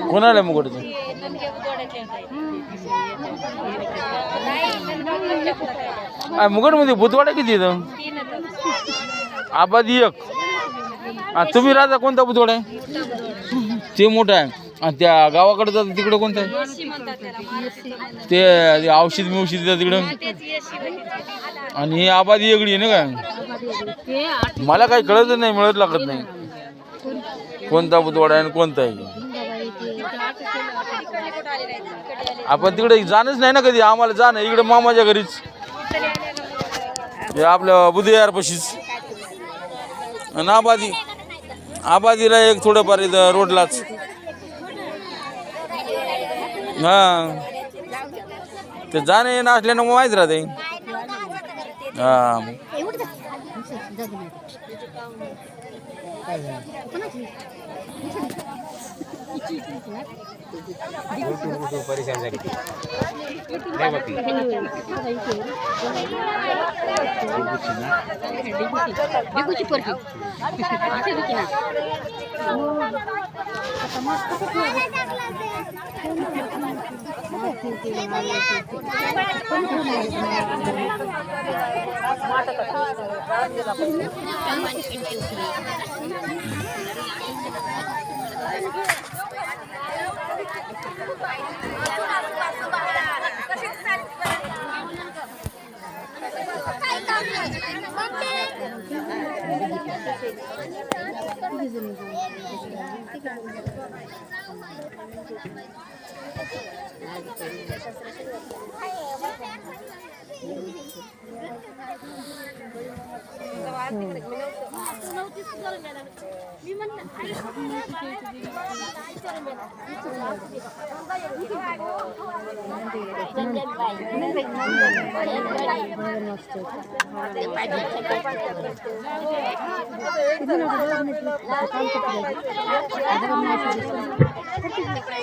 कोणाला मुकुटचं मुकुट मध्ये बुधवाडा किती इथं आबादी एक तुम्ही राहता कोणता बुधवाडा आहे ते मोठा आहे आणि त्या गावाकडे जातं तिकडं कोणतं आहे ते औषध मिवषध तिकडं आणि ही आबादी वेगळी आहे ना काय मला काही कळत नाही मिळत लागत नाही कोणता बुधवाडा आहे आणि कोणता आहे आपण तिकडे जाणच नाही ना कधी आम्हाला जाणं इकडे मामाच्या घरीच हे आपल्या बुधयार पशीच आणि आबादीला एक थोडंफार इथं रोडलाच हा ते जाणं येणं असल्यानं मग माहीत राहते हा परेशान झाली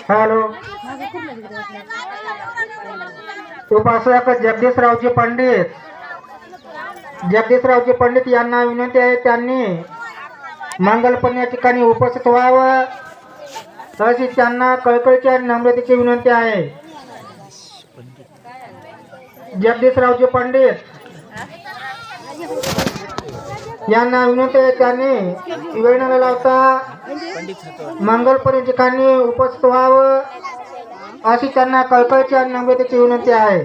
हॅलो उपासक जगदीशरावजी पंडित यांना विनंती आहे त्यांनी मंगलपण या ठिकाणी उपस्थित व्हावं तसेच त्यांना कळकळीची आणि नम्रतेची विनंती आहे जगदीशरावजी पंडित यांना विनंती आहे त्यांनी वेळ न लावता मंगलपण या ठिकाणी उपस्थित व्हावं अशी त्यांना कळकळीची आणि नम्रतेची विनंती आहे.